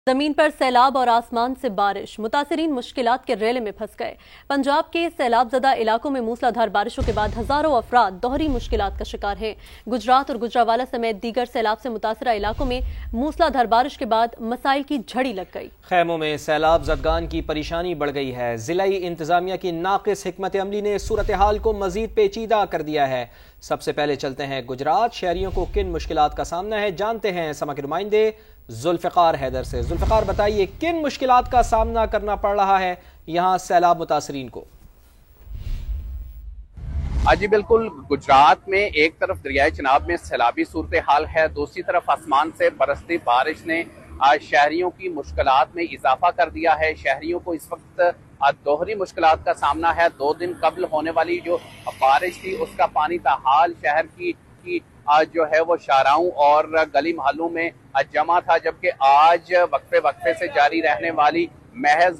زمین پر سیلاب اور آسمان سے بارش، متاثرین مشکلات کے ریلے میں پھنس گئے۔ پنجاب کے سیلاب زدہ علاقوں میں موسلادھار بارشوں کے بعد ہزاروں افراد دوہری مشکلات کا شکار ہیں۔ گجرات اور گجرانوالہ سمیت دیگر سیلاب سے متاثرہ علاقوں میں موسلادھار بارش کے بعد مسائل کی جھڑی لگ گئی۔ خیموں میں سیلاب زدگان کی پریشانی بڑھ گئی ہے۔ ضلعی انتظامیہ کی ناقص حکمت عملی نے صورتحال کو مزید پیچیدہ کر دیا ہے۔ سب سے پہلے چلتے ہیں گجرات، شہریوں کو کن مشکلات کا سامنا ہے جانتے ہیں سما کے نمائندے ذوالفقار حیدر سے۔ ذوالفقار بتائیے کن مشکلات کا سامنا کرنا پڑ رہا ہے یہاں سیلاب متاثرین کو؟ جی بالکل، گجرات میں ایک طرف دریائے چناب میں سیلابی صورتحال ہے، دوسری طرف آسمان سے برستی بارش نے شہریوں کی مشکلات میں اضافہ کر دیا ہے۔ شہریوں کو اس وقت دوہری مشکلات کا سامنا ہے۔ 2 دن قبل ہونے والی جو بارش تھی اس کا پانی تاحال شہر کی جو ہے وہ شاہراہوں اور گلی محلوں میں جمع تھا، جبکہ آج وقفے سے جاری رہنے والی محض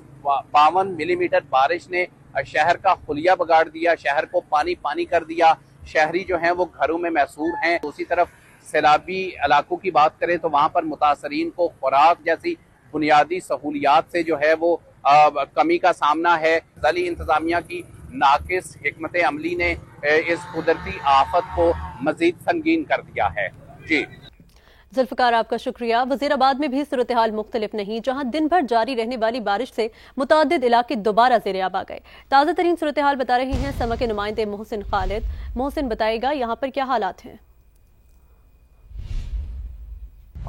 52 ملی میٹر بارش نے شہر کا خلیہ بگاڑ دیا، شہر کو پانی کر دیا۔ شہری جو ہیں وہ گھروں میں محصور ہیں۔ دوسری طرف سیلابی علاقوں کی بات کریں تو وہاں پر متاثرین کو خوراک جیسی بنیادی سہولیات سے جو ہے وہ کمی کا سامنا ہے۔ ضلعی انتظامیہ کی ناقص حکمت عملی نے اس قدرتی آفت کو مزید سنگین کر دیا ہے۔ جی ذوالفقار، آپ کا شکریہ۔ وزیر آباد میں بھی صورتحال مختلف نہیں، جہاں دن بھر جاری رہنے والی بارش سے متعدد علاقے دوبارہ زیر آب آ گئے۔ تازہ ترین صورتحال بتا رہے ہیں سما کے نمائندے محسن خالد۔ محسن بتائے گا یہاں پر کیا حالات ہیں؟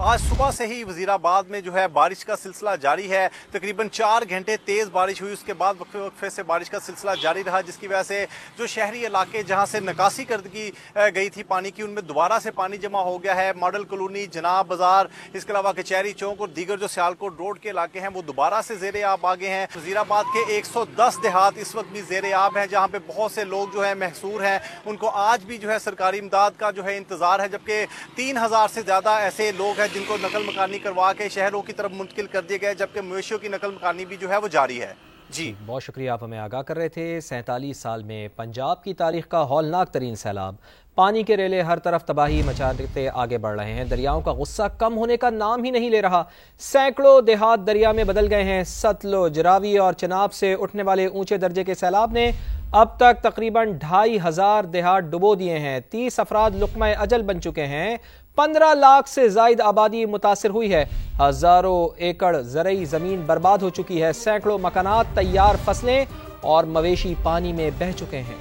آج صبح سے ہی وزیر آباد میں جو ہے بارش کا سلسلہ جاری ہے۔ تقریباً 4 گھنٹے تیز بارش ہوئی، اس کے بعد وقفے سے بارش کا سلسلہ جاری رہا، جس کی وجہ سے جو شہری علاقے جہاں سے نکاسی کر دی گئی تھی پانی کی، ان میں دوبارہ سے پانی جمع ہو گیا ہے۔ ماڈل کالونی، جناب بازار، اس کے علاوہ کچہری چوک اور دیگر جو سیالکوٹ روڈ کے علاقے ہیں وہ دوبارہ سے زیر آب آ گئے ہیں۔ وزیر آباد کے 110 دیہات اس وقت بھی زیر آب ہیں، جہاں پہ بہت سے لوگ جو ہے محصور ہیں، ان کو آج بھی جو ہے سرکاری امداد کا جو ہے انتظار ہے، جبکہ 3000 سے زیادہ ایسے لوگ ہیں جن کو نقل مکانی کروا کے شہروں کی طرف منتقل کر دیے گئے، جبکہ مویشیوں کی نقل مکانی بھی جو ہے وہ جاری ہے۔ جی بہت شکریہ، آپ ہمیں آگاہ کر رہے تھے۔ 47 سال میں پنجاب کی تاریخ کا ہولناک ترین سیلاب، پانی کے ریلے ہر طرف تباہی مچاتے آگے بڑھ رہے ہیں۔ دریاؤں کا غصہ کم ہونے کا نام ہی نہیں لے رہا۔ سینکڑوں دیہات دریا میں بدل گئے ہیں۔ ستلج، راوی اور چناب سے اٹھنے والے اونچے درجے کے سیلاب نے اب تک تقریباً 2500 دیہات ڈبو دیے ہیں۔ 30 افراد لقمہ اجل بن چکے ہیں۔ 15 لاکھ سے زائد آبادی متاثر ہوئی ہے۔ ہزاروں ایکڑ زرعی زمین برباد ہو چکی ہے۔ سینکڑوں مکانات، تیار فصلیں اور مویشی پانی میں بہہ چکے ہیں۔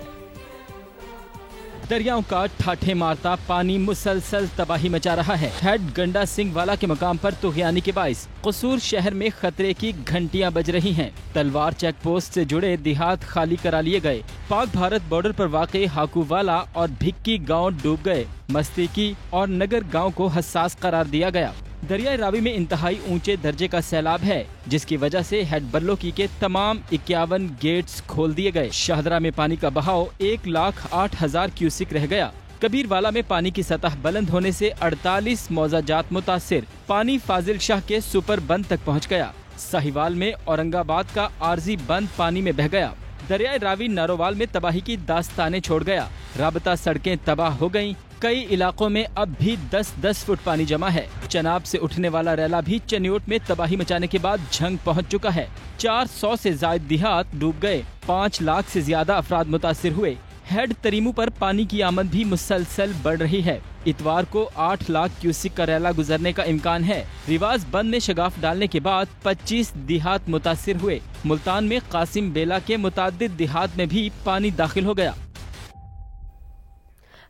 دریاؤں کا ٹھاٹھے مارتا پانی مسلسل تباہی مچا رہا ہے۔ ہیڈ گنڈا سنگھ والا کے مقام پر طغیانی کے باعث قصور شہر میں خطرے کی گھنٹیاں بج رہی ہیں۔ تلوار چیک پوسٹ سے جڑے دیہات خالی کرا لیے گئے۔ پاک بھارت بارڈر پر واقع ہاکو والا اور بھکی گاؤں ڈوب گئے۔ مستی کی اور نگر گاؤں کو حساس قرار دیا گیا۔ دریائے راوی میں انتہائی اونچے درجے کا سیلاب ہے، جس کی وجہ سے ہیڈ بلوکی کے تمام 51 گیٹس کھول دیے گئے۔ شاہدرہ میں پانی کا بہاؤ 1,08,000 کیوسک رہ گیا۔ کبیر والا میں پانی کی سطح بلند ہونے سے 48 موضع جات متاثر۔ پانی فاضل شاہ کے سپر بند تک پہنچ گیا۔ ساہیوال میں اورنگ آباد کا عارضی بند پانی میں بہہ گیا۔ دریائے راوی نارووال میں تباہی کی داستانیں چھوڑ گیا۔ رابطہ سڑکیں تباہ ہو گئیں۔ کئی علاقوں میں اب بھی 10-10 فٹ پانی جمع ہے۔ چناب سے اٹھنے والا ریلا بھی چنیوٹ میں تباہی مچانے کے بعد جھنگ پہنچ چکا ہے۔ 400 سے زائد دیہات ڈوب گئے۔ 5 لاکھ سے زیادہ افراد متاثر ہوئے۔ ہیڈ تریمو پر پانی کی آمد بھی مسلسل بڑھ رہی ہے۔ اتوار کو 8 لاکھ کیوسک کا ریلا گزرنے کا امکان ہے۔ ریواز بند میں شگاف ڈالنے کے بعد 25 دیہات متاثر ہوئے۔ ملتان میں قاسم بیلا کے متعدد دیہات میں بھی پانی داخل ہو گیا۔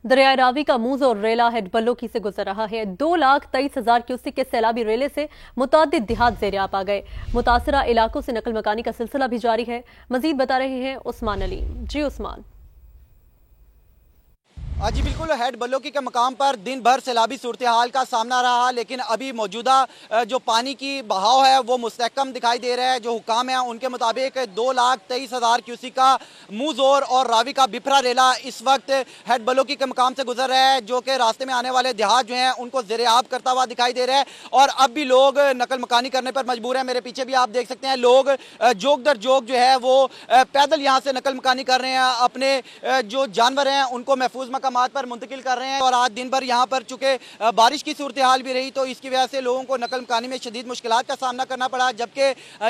دریائے راوی کا موز اور ریلا ہیڈ بلوکی سے گزر رہا ہے۔ 2,23,000 کیوسک کے سیلابی ریلے سے متعدد دیہات زیر آب آ گئے۔ متاثرہ علاقوں سے نقل مکانی کا سلسلہ بھی جاری ہے۔ مزید بتا رہے ہیں عثمان علیم۔ جی عثمان۔ جی بالکل، ہیڈ بلوکی کے مقام پر دن بھر سیلابی صورتحال کا سامنا رہا، لیکن ابھی موجودہ جو پانی کی بہاؤ ہے وہ مستحکم دکھائی دے رہا ہے۔ جو حکام ہیں ان کے مطابق 2,23,000 کیوسک کا موزور اور راوی کا بپھرا ریلا اس وقت ہیڈ بلوکی کے مقام سے گزر رہا ہے، جو کہ راستے میں آنے والے دیہات جو ہیں ان کو زیر آب کرتا ہوا دکھائی دے رہا ہے، اور اب بھی لوگ نقل مکانی کرنے پر مجبور ہیں۔ میرے پیچھے بھی آپ دیکھ سکتے ہیں لوگ جوک در جوک جو ہے وہ پیدل یہاں سے نقل مکانی کر رہے ہیں، اپنے جو جانور ہیں ان کو محفوظ مکان मकामात पर मुंतकिल कर रहे हैं। और आज दिन भर यहाँ पर चूँकि बारिश की सूरत हाल भी रही तो इसकी वजह से लोगों को नकल मकानी में शदीद मुश्किलात का सामना करना पड़ा, जबकि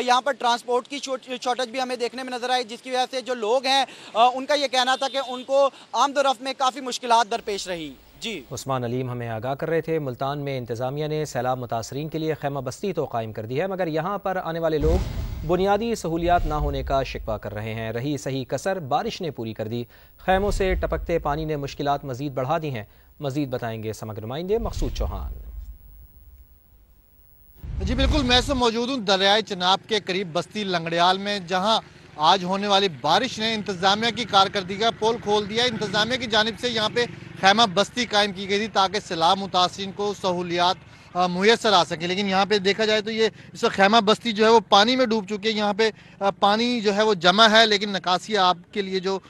यहाँ पर ट्रांसपोर्ट की शॉर्टेज भी हमें देखने में नजर आई, जिसकी वजह से जो लोग हैं उनका ये कहना था कि उनको आमदोरफ्त में काफ़ी मुश्किलात दरपेश रही। जी उस्मान अलीम हमें आगाह कर रहे थे। मुल्तान में इंतज़ामिया ने सैलाब मुतासरीन के लिए खैमा बस्ती तो कायम कर दी है, मगर यहाँ पर आने वाले लोग बुनियादी सहूलियात ना होने का शिकवा कर रहे हैं। रही सही कसर बारिश ने पूरी कर दी। खैमों से टपकते पानी ने मुश्किलात मजीद बढ़ा दी हैं। मजीद बताएंगे समग्र नुमाइंदे मकसूद चौहान। जी बिल्कुल, मैं से मौजूद हूँ दरियाए चनाब के करीब बस्ती लंगड़ियाल में, जहाँ आज होने वाली बारिश ने इंतजामिया की कारकर्दगी का पोल खोल दिया। इंतजामिया की जानिब से यहाँ पे खैमा बस्ती कायम की गई थी ताकि सैलाब मुतासरीन को सहूलियात मुयसर आ सके, लेकिन यहाँ पे देखा जाए तो ये इस वक्त खैमा बस्ती जो है वो पानी में डूब चुकी है। यहाँ पे पानी जो है वो जमा है, लेकिन निकासी आप के लिए जो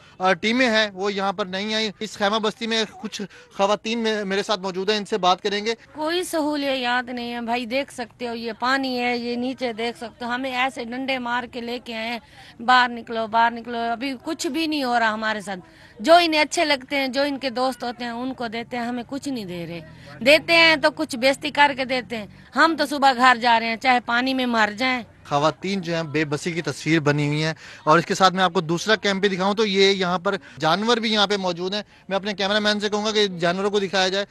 टीमें हैं वो यहाँ पर नहीं आई। इस खैमा बस्ती में कुछ खवातीन मेरे साथ मौजूद हैं, इनसे बात करेंगे। कोई सहूलियत नहीं है भाई, देख सकते हो ये पानी है, ये नीचे देख सकते हो। हमें ऐसे डंडे मार के लेके आए, बाहर निकलो बाहर निकलो, अभी कुछ भी नहीं हो रहा हमारे साथ। जो इन्हें अच्छे लगते हैं, जो इनके दोस्त होते हैं उनको देते हैं, हमें कुछ नहीं दे रहे। देते हैं तो कुछ बेइज्जती करके देते हैं। हम तो सुबह घर जा रहे हैं, चाहे पानी में मर जाएं। खवातीन जो हैं बेबसी की तस्वीर बनी हुई है। और इसके साथ मैं आपको दूसरा कैंप भी दिखाऊं तो ये यहाँ पर जानवर भी यहाँ पे मौजूद हैं। मैं अपने कैमरामैन से कहूँगा कि जानवरों को दिखाया जाए।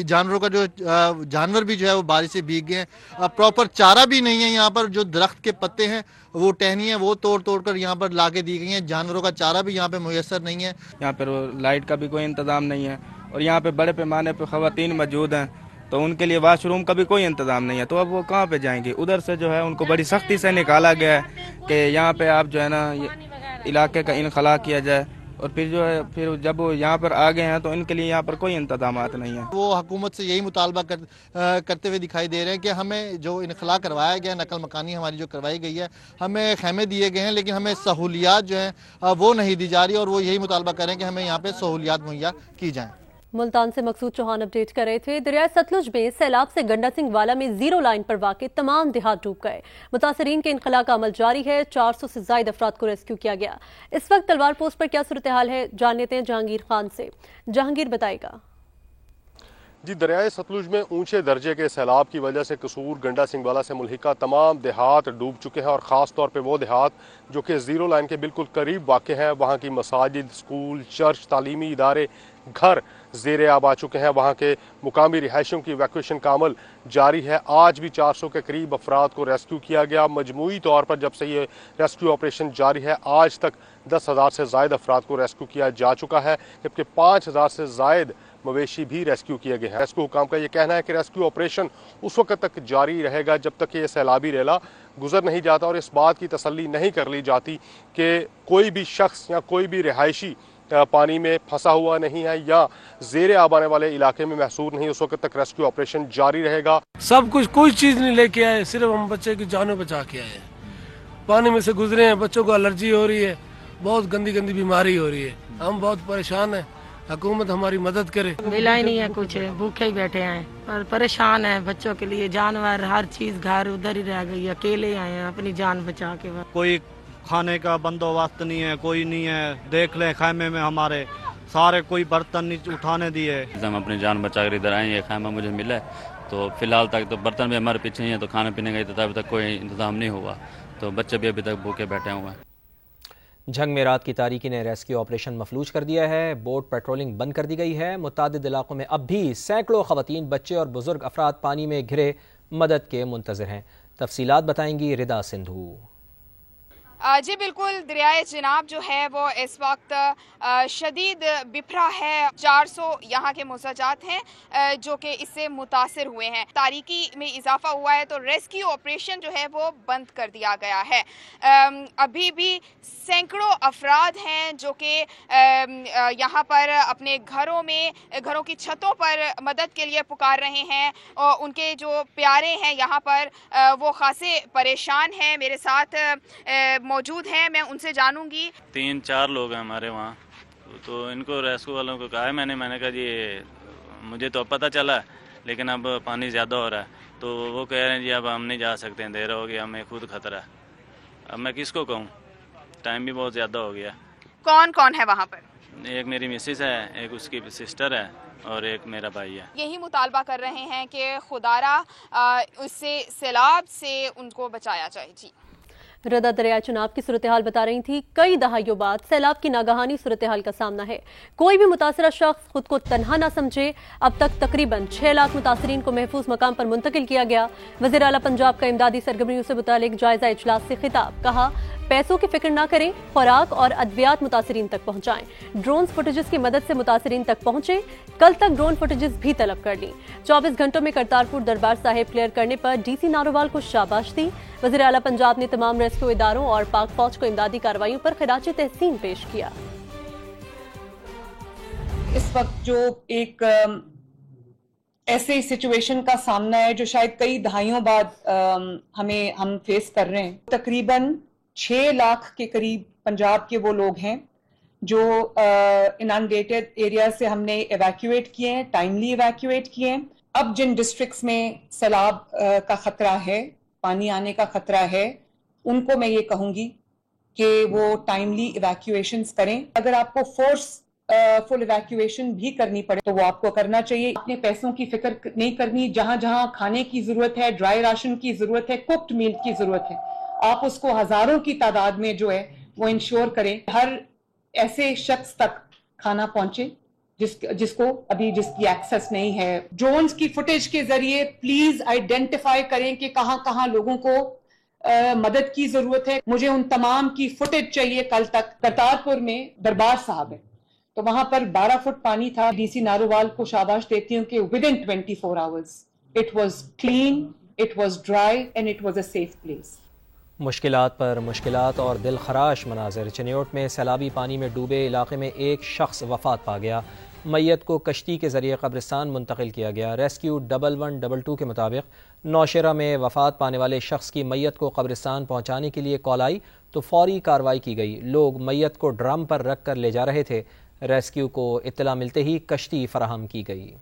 जानवरों का जो जानवर भी जो है वो बारिश से भीग गए हैं। प्रॉपर चारा भी नहीं है यहाँ पर। जो दरख्त के पत्ते हैं वो टहनी है वो तोड़ तोड़ कर यहाँ पर ला के दी गई हैं। जानवरों का चारा भी यहाँ पे मुयसर नहीं है। यहाँ पर लाइट का भी कोई इंतजाम नहीं है और यहाँ पे बड़े पैमाने पर खवातीन मौजूद हैं तो उनके लिए वाशरूम का भी कोई इंतजाम नहीं है। तो अब वो कहाँ पे जाएंगे? उधर से जो है उनको बड़ी सख्ती से निकाला गया है कि यहाँ पे आप जो है ना इलाके का इनखला किया जाए। और फिर जो है फिर जब वो यहाँ पर आ गए हैं तो इनके लिए यहाँ पर कोई इंतजामात नहीं है। वो हुकूमत से यही मुतालबा करते हुए दिखाई दे रहे हैं कि हमें जो इनखला करवाया गया, नकल मकानी हमारी जो करवाई गई है, हमें खैमे दिए गए हैं, लेकिन हमें सहूलियात जो हैं वो नहीं दी जा रही। और वो यही मुतालबा कर रहे हैं कि हमें यहाँ पे सहूलियात मुहैया की जाएँ। मुल्तान से मकसूद चौहान अपडेट कर रहे थे। दरिया सतलुज में सैलाब से गंडा सिंह वाला में जीरो लाइन पर वाक़ तमाम देहात डूब गए। मुतासरीन के इनखला का अमल जारी है। 400 से ज्यादा अफराद को रेस्क्यू किया गया। इस वक्त तलवार पोस्ट पर क्या सूरत हाल है, जान लेते हैं जहांगीर खान से। जहांगीर बताएगा। जी, दरियाए सतलुज में ऊंचे दर्जे के सैलाब की वजह से कसूर, गंडा सिंह वाला से मुल्हिका तमाम देहात डूब चुके हैं। और ख़ास तौर पे वो देहात जो कि ज़ीरो लाइन के बिल्कुल करीब वाक़ हैं। वहाँ की मसाजिद, स्कूल, चर्च, तालीमी इदारे, घर ज़ेरे आब आ चुके हैं। वहाँ के मुकामी रिहायशियों की इवैक्यूएशन का अमल जारी है। आज भी 400 के करीब अफराद को रेस्क्यू किया गया। मजमूई तौर पर जब से ये रेस्क्यू ऑपरेशन जारी है आज तक 10,000 से ज़ायद अफराद को रेस्क्यू किया जा चुका है, जबकि 5,000 से ज़ायद मवेशी भी रेस्क्यू किए गए हैं। रेस्क्यू हुकाम का ये कहना है कि रेस्क्यू ऑपरेशन उस वक्त तक जारी रहेगा जब तक ये सैलाबी रेला गुजर नहीं जाता और इस बात की तसल्ली नहीं कर ली जाती कि कोई भी शख्स या कोई भी रिहायशी पानी में फंसा हुआ नहीं है या ज़ेरे आब आने वाले इलाके में महसूर नहीं। उस वक्त तक रेस्क्यू ऑपरेशन जारी रहेगा। सब कुछ कोई चीज़ नहीं लेके आए, सिर्फ हम बच्चे की जान बचा के आए हैं। पानी में से गुजरे हैं, बच्चों को एलर्जी हो रही है, बहुत गंदी गंदी बीमारी हो रही है। हम बहुत परेशान हैं, हुकूमत हमारी मदद करे। मिला ही नहीं है कुछ, भूखे ही बैठे हैं और परेशान है। बच्चों के लिए जानवर, हर चीज घर उधर ही रह गई। अकेले आए हैं अपनी जान बचा के। कोई खाने का बंदोबस्त नहीं है, कोई नहीं है। देख ले खैमे में हमारे सारे कोई बर्तन नहीं उठाने दिए। हम अपनी जान बचा कर इधर आए, ये खैमा मुझे मिला है तो फिलहाल तक तो बर्तन भी हमारे पीछे ही है, तो खाने पीने का तो अभी तक कोई इंतजाम नहीं हुआ, तो बच्चे भी अभी तक भूखे बैठे हुए हैं। झंग में रात की तारीकी ने रेस्क्यू ऑपरेशन मफलूज कर दिया है। बोट पेट्रोलिंग बंद कर दी गई है। मुतादिद इलाकों में अब भी सैकड़ों खवातीन, बच्चे और बुजुर्ग अफराद पानी में घिरे मदद के मुंतज़िर हैं। तफसीलात बताएंगी रिदा सिंधु। जी बिल्कुल, दरियाए चिनाब जो है वो इस वक्त शदीद बिफरा है। 400 यहाँ के मुसाजात हैं जो कि इससे मुतासिर हुए हैं। तारीकी में इजाफा हुआ है तो रेस्क्यू ऑपरेशन जो है वो बंद कर दिया गया है। अभी भी सैकड़ों अफराद हैं जो कि यहाँ पर अपने घरों की छतों पर मदद के लिए पुकार रहे हैं और उनके जो प्यारे हैं यहाँ पर वो खासे परेशान हैं। मेरे साथ मौजूद हैं, मैं उनसे जानूंगी। 3-4 लोग हैं हमारे वहाँ, तो इनको रेस्क्यू वालों को कहा है मैंने कहा जी मुझे तो पता चला लेकिन अब पानी ज़्यादा हो रहा है, तो वो कह रहे हैं जी अब हम नहीं जा सकते हैं, देर हो गया, हमें खुद खतरा है। अब मैं किसको कहूँ, टाइम भी बहुत ज़्यादा हो गया। कौन कौन है वहाँ पर? एक मेरी मिसेस है, एक उसकी सिस्टर है और एक मेरा भाई है। यही मुतालबा कर रहे हैं कि खुदारा उससे सैलाब से उनको बचाया जाए। जी रदा दरिया चनाब की सूरत हाल बता रही थी। कई दहाइयों बाद सैलाब की नागहानी सूरत हाल का सामना है। कोई भी मुतासरा शख्स खुद को तन्हा ना समझे। अब तक तकरीबन 6 लाख मुतासरीन को महफूज मकाम पर मुंतकिल किया गया। वज़ीर आला पंजाब का इमदादी सरगर्मियों से मुतालिक जायजा इजलास से खिताब। कहा, पैसों की फिक्र ना करें, खुराक और अद्वियात मुतासरीन तक पहुंचाएं। ड्रोन फुटेजेस की मदद से मुतासरीन तक पहुंचे। कल तक ड्रोन फुटेजेस भी तलब कर ली। 24 घंटों में करतारपुर दरबार साहिब क्लियर करने पर डीसी नारोवाल को शाबाश दी। वज़ीर आला पंजाब ने तमाम रेस्क्यू इदारों और पाक फौज को इमदादी कार्रवाइयों पर खिराज तहसीन पेश किया। इस वक्त जो एक ऐसे सिचुएशन का सामना है जो शायद कई दहाइयों बाद हम फेस कर रहे हैं। तकरीबन 6 लाख के करीब पंजाब के वो लोग हैं जो इनंडेटेड एरिया से हमने एवैक्यूएट किए हैं, टाइमली एवैक्यूएट किए हैं। अब जिन डिस्ट्रिक्ट्स में सैलाब का खतरा है, पानी आने का खतरा है, उनको मैं ये कहूंगी कि वो टाइमली इवैक्यूएशंस करें। अगर आपको फुल इवैक्यूएशन भी करनी पड़े तो वो आपको करना चाहिए। अपने पैसों की फिक्र नहीं करनी। जहां जहां खाने की जरूरत है, ड्राई राशन की जरूरत है, कुक्ड मील की जरूरत है, आप उसको हजारों की तादाद में जो है वो इंश्योर करें हर ऐसे शख्स तक खाना पहुंचे जिसकी एक्सेस नहीं है। ड्रोन्स की फुटेज के जरिए प्लीज आइडेंटिफाई करें कि कहां कहां लोगों को मदद की जरूरत है। मुझे उन तमाम की फुटेज चाहिए। कल तक करतारपुर में दरबार साहब है तो वहां पर 12 फुट पानी था। डीसी नारोवाल को शाबाश देती हूँ कि within 24 hours it was clean, it was dry and it was a safe place. मुश्किलात पर मुश्किलात और दिल खराश मनाजिर। चिन्योट में सैलाबी पानी में डूबे इलाके में एक शख्स वफात पा गया। मैयत को कश्ती के जरिए कब्रिस्तान मुंतकिल किया गया। रेस्क्यू 1122 के मुताबिक नौशेरा में वफात पाने वाले शख्स की मैयत को कब्रिस्तान पहुंचाने के लिए कॉल आई तो फौरी कार्रवाई की गई। लोग मैयत को ड्रम पर रख कर ले जा रहे थे। रेस्क्यू को इत्तला मिलते ही कश्ती फराहम की गई।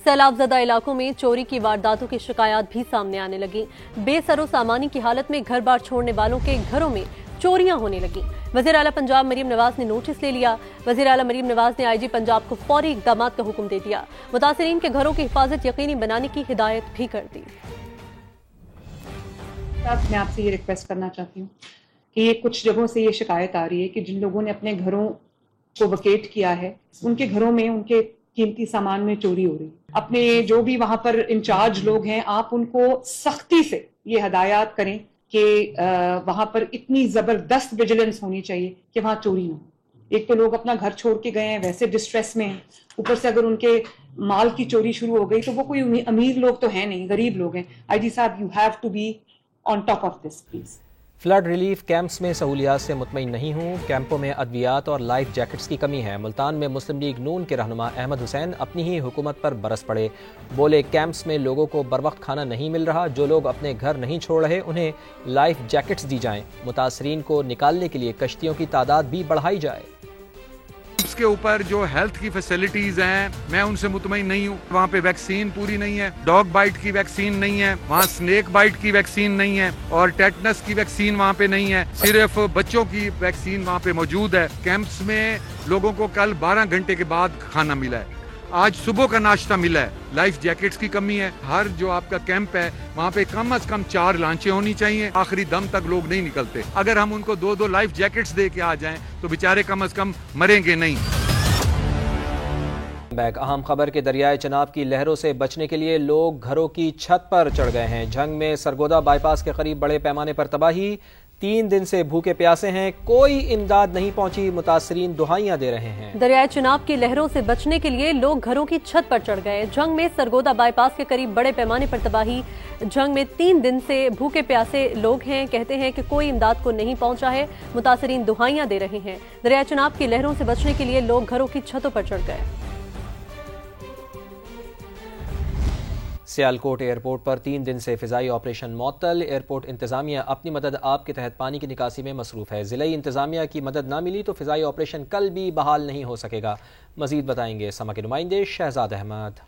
सैलाबज़दा इलाकों में चोरी की वारदातों की शिकायत भी सामने आने लगी। बेसरो सामानी की हालत में घर बार छोड़ने वालों के घरों में चोरियां होने लगी। वज़ीर आला पंजाब मरीम नवाज ने नोटिस ले लिया। वज़ीर आला मरीम नवाज ने IG पंजाब को फौरी इक़दाम का हुक्म दे दिया। मुतासिरीन के घरों की हिफाजत यकीनी बनाने की हिदायत भी कर दी। मैं आपसे ये रिक्वेस्ट करना चाहती हूँ कि कुछ जगहों से ये शिकायत आ रही है कि जिन लोगों ने अपने घरों को वकेट किया है उनके घरों में उनके कीमती सामान में चोरी हो रही है। अपने जो भी वहां पर इंचार्ज लोग हैं आप उनको सख्ती से ये हदायत करें कि वहां पर इतनी जबरदस्त विजिलेंस होनी चाहिए कि वहां चोरी ना हो। एक तो लोग अपना घर छोड़ के गए हैं, वैसे डिस्ट्रेस में हैं, ऊपर से अगर उनके माल की चोरी शुरू हो गई तो वो कोई अमीर लोग तो है नहीं, गरीब लोग हैं। IG साहब, you have to be on top of this please. Flood relief camps में सहूलियात से मुतमईन नहीं हूँ। कैंपों में अद्वियात और लाइफ जैकेट्स की कमी है। मुल्तान में मुस्लिम लीग नून के रहनुमा अहमद हुसैन अपनी ही हुकूमत पर बरस पड़े। बोले, कैंप्स में लोगों को बर वक्त खाना नहीं मिल रहा। जो लोग अपने घर नहीं छोड़ रहे उन्हें लाइफ जैकेट्स दी जाएं। मुतासरीन को निकालने के लिए कश्तियों की तादाद भी बढ़ाई जाए। उसके ऊपर जो हेल्थ की फैसिलिटीज हैं मैं उनसे मुतमईन नहीं हूँ। वहाँ पे वैक्सीन पूरी नहीं है, डॉग बाइट की वैक्सीन नहीं है, वहाँ स्नेक बाइट की वैक्सीन नहीं है और टेटनस की वैक्सीन वहाँ पे नहीं है। सिर्फ बच्चों की वैक्सीन वहाँ पे मौजूद है। कैंप्स में लोगों को कल 12 घंटे के बाद खाना मिला है, आज सुबह का नाश्ता मिला है। लाइफ जैकेट्स की कमी है। हर जो आपका कैंप है वहाँ पे कम से कम 4 लांचें होनी चाहिए। आखिरी दम तक लोग नहीं निकलते। अगर हम उनको 2-2 लाइफ जैकेट्स दे के आ जाएं तो बेचारे कम से कम मरेंगे नहीं। बैक अहम खबर के दरियाए चनाब की लहरों से बचने के लिए लोग घरों की छत पर चढ़ गए हैं। झंग में सरगोदा बाईपास के करीब बड़े पैमाने पर तबाही। 3 दिन से भूखे प्यासे हैं, कोई इमदाद नहीं पहुंची। मुतासरीन दुहाइयां दे रहे हैं। दरियाए चनाब की लहरों से बचने के लिए लोग घरों की छत पर चढ़ गए। झंग में सरगोदा बाईपास के करीब बड़े पैमाने पर तबाही। झंग में 3 दिन से भूखे प्यासे लोग हैं, कहते हैं कि कोई इमदाद को नहीं पहुंचा है। मुतासरीन दुहाइयां दे रहे हैं। दरियाए चनाब की लहरों से बचने के लिए लोग घरों की छतों पर चढ़ गए। सियालकोट एयरपोर्ट पर 3 दिन से फिजाई ऑपरेशन मुअत्तल। एयरपोर्ट इंतजामिया अपनी मदद आप के तहत पानी की निकासी में मसरूफ है। जिलाई इंतजामिया की मदद ना मिली तो फिजाई ऑपरेशन कल भी बहाल नहीं हो सकेगा। मजीद बताएंगे समा के नुमाइंदे शहजाद अहमद।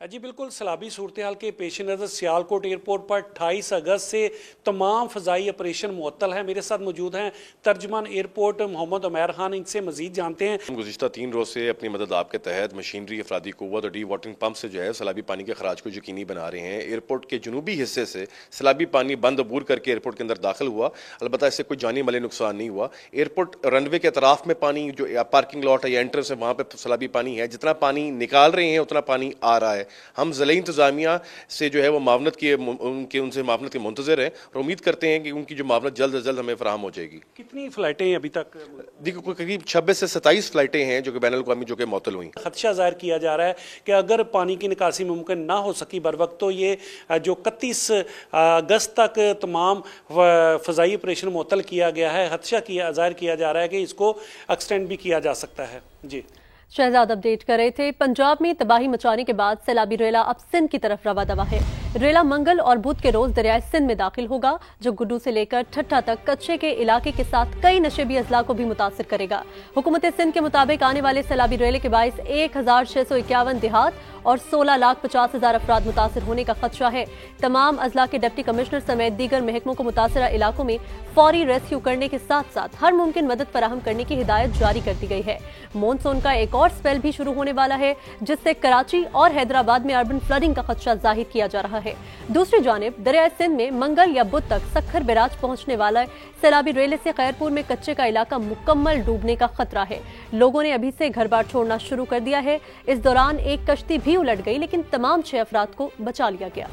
जी बिल्कुल, सैलाबी सूरत हाल के पेश नज़र सियालकोट एयरपोर्ट पर 28 अगस्त से तमाम फ़ज़ाई ऑपरेशन मुअत्तल है। मेरे साथ मौजूद हैं तर्जमान एयरपोर्ट मोहम्मद उमैर खान, इनसे मज़ीद जानते हैं। गुज़िश्ता 3 रोज़ से अपनी मदद आपके तहत मशीनरी, अफरादी क़ुव्वत और डी वाटरिंग पम्प से जो है सैलाबी पानी के खराज को यकीनी बना रहे हैं। एयरपोर्ट के जनूबी हिस्से से सैलाबी पानी बंद अबूर करके एयरपोर्ट के अंदर दाखिल हुआ, अलबत्ता इससे कोई जानी माली नुकसान नहीं हुआ। एयरपोर्ट रनवे के अतराफ में पानी, जो पार्किंग लॉट है या एंट्रेंस है, वहाँ पर सैलाबी पानी है। जितना पानी निकाल रहे हैं उतना पानी आ रहा है। हम ज़िला इंतज़ामिया से जो है वो मावनत की उनसे मावनत के मुंतज़िर हैं और उम्मीद करते हैं कि उनकी जो मावनत जल्द से जल्द हमें फराहम हो जाएगी। कितनी फ़्लाइटें अभी तक? देखिए करीब 26 से 27 फ़्लाइटें हैं जो कि बैनुल अक़वामी जो कि मुअत्तल हुई। खदशा ज़ाहिर किया जा रहा है कि अगर पानी की निकासी मुमकिन ना हो सकी बर वक्त, तो ये जो 31 अगस्त तक तमाम फ़ज़ाई ऑपरेशन मुअत्तल किया गया है। खदशा ज़ाहिर किया जा रहा है कि इसको एक्सटेंड भी किया जा सकता है। जी शहजाद अपडेट कर रहे थे। पंजाब में तबाही मचाने के बाद सैलाबी रेला अब सिंध की तरफ रवा दवा है। रेला मंगल और बुध के रोज दरियाए सिंध में दाखिल होगा, जो गुड्डू से लेकर ठट्ठा तक कच्चे के इलाके के साथ कई नशेबी अजला को भी मुतासिर करेगा। हुकूमत सिंध के मुताबिक आने वाले सैलाबी रेले के बाइस 1651 देहात और 16,50,000 अफराद मुतासिर होने का खदशा है। तमाम अजला के डिप्टी कमिश्नर समेत दीगर महकमों को मुतासरा इलाकों में फौरी रेस्क्यू करने के साथ साथ हर मुमकिन मदद फराहम करने की हिदायत जारी कर दी गई है। मॉनसून का एक और स्पेल भी शुरू होने वाला है, जिससे कराची और हैदराबाद में अर्बन फ्लडिंग का खदशा जाहिर किया जा रहा है। दूसरी जानिब दरियाए सिंध में मंगल या बुध तक सक्खर बैराज पहुंचने वाला सैलाबी रेले से खैरपुर में कच्चे का इलाका मुकम्मल डूबने का खतरा है। लोगों ने अभी से घर बार छोड़ना शुरू कर दिया है। इस दौरान एक कश्ती भी उलट गई, लेकिन तमाम 6 अफराद को बचा लिया गया।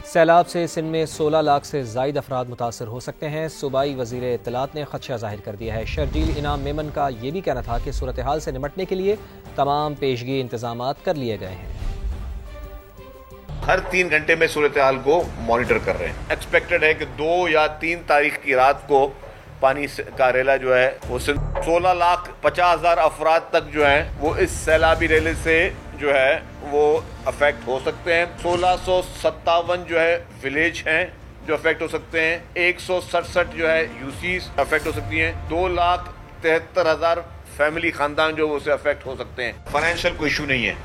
सैलाब से सिंध में 16 लाख से ज़ायद अफराद मुतासर हो सकते हैं। सूबाई वज़ीर इत्तलात ने खदशा जाहिर कर दिया है। शर्जील इनाम मेमन का ये भी कहना था कि सूरत हाल से निपटने के लिए तमाम पेशगी इंतजामात कर लिए गए हैं। हर 3 घंटे में सूरत हाल को मॉनिटर कर रहे हैं। एक्सपेक्टेड है कि 2 या 3 तारीख की रात को पानी का रेला जो है वो 16,50,000 अफराद तक जो है वो इस सैलाबी रेले से जो है वो अफेक्ट हो सकते हैं। 1657 जो है विलेज हैं जो अफेक्ट हो सकते हैं। 167 जो है यूसीज अफेक्ट हो सकती हैं। 2,73,000 फैमिली खानदान जो उससे अफेक्ट हो सकते हैं। फाइनेंशियल कोई इशू नहीं है,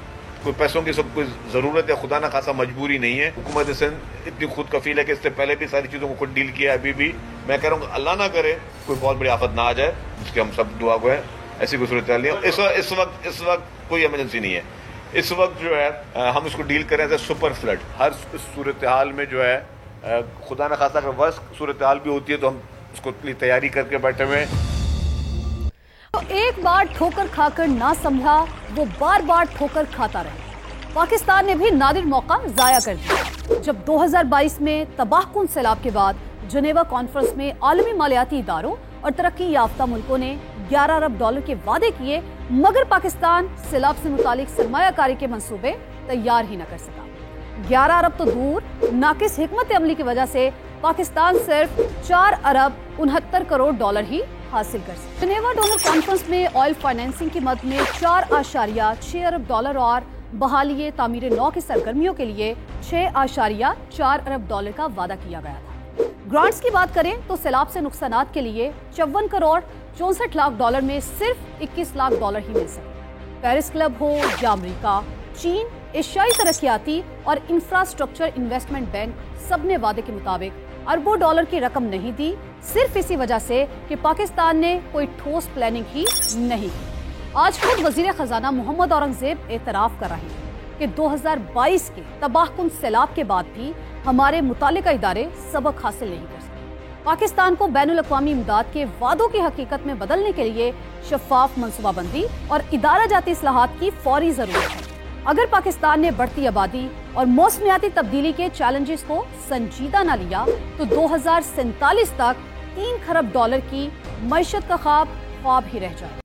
कोई पैसों की सब कोई ज़रूरत है, खुदा ना खासा मजबूरी नहीं है। हुकूमत सिंध इतनी खुद कफील है कि इससे पहले भी सारी चीज़ों को खुद डील किया है। अभी भी मैं कह रहा हूँ अल्लाह ना करे कोई बहुत बड़ी आफत ना आ जाए, जिसके हम सब दुआ को है। ऐसी कोई सूरत नहीं है। इस वक्त कोई इमरजेंसी नहीं है। इस वक्त जो है हम इसको डील करें एज सुपर फ्लड। हर सूरत हाल में जो है खुदा ना खासा अगर वर्स्ट सूरत हाल भी होती है तो हम उसको तैयारी करके बैठे हुए हैं। तो एक बार ठोकर खाकर ना समझा, वो बार बार ठोकर खाता रहे। पाकिस्तान ने भी नादिर मौका जाया कर दिया जब 2022 में तबाहकुन सैलाब के बाद जनेवा कॉन्फ्रेंस में आलमी मालियाती इदारों और तरक्की याफ्ता मुल्कों ने $11 अरब के वादे किए, मगर पाकिस्तान सैलाब से मुतालिक सरमायाकारी के मंसूबे तैयार ही न कर सका। 11 अरब तो दूर, नाकिस हिकमत अमली की वजह से पाकिस्तान सिर्फ $4 अरब 69 करोड़ ही हासिल कर सके। जनेवा डोनर कॉन्फ्रेंस में ऑयल फाइनेंसिंग की मद में $4.6 अरब और बहाली तामीर नौ की सरगर्मियों के लिए $6.4 अरब का वादा किया गया था। ग्रांट्स की बात करें तो सैलाब से नुकसानात के लिए $54 करोड़ 64 लाख में सिर्फ $21 लाख ही मिल सके। पेरिस क्लब हो या अमेरिका, चीन, एशियाई तरक्याती और इंफ्रास्ट्रक्चर इन्वेस्टमेंट बैंक सबने वादे के मुताबिक अरबों डॉलर की रकम नहीं दी, सिर्फ इसी वजह से कि पाकिस्तान ने कोई ठोस प्लानिंग ही नहीं की। आज खुद वजीर खजाना मोहम्मद औरंगजेब एतराफ कर रहे हैं कि 2022 के तबाहकुन सैलाब के बाद भी हमारे मुतालिका इदारे सबक हासिल नहीं कर सके। पाकिस्तान को बैनुल अक़वामी इमदाद के वादों की हकीकत में बदलने के लिए शफाफ मनसूबाबंदी और इदारा जाती इस्लाहात की फौरी जरूरत है। अगर पाकिस्तान ने बढ़ती आबादी और मौसमियाती तब्दीली के चैलेंजेस को संजीदा न लिया तो 2047 तक $3 खरब की मईशत का ख्वाब ही रह जाए।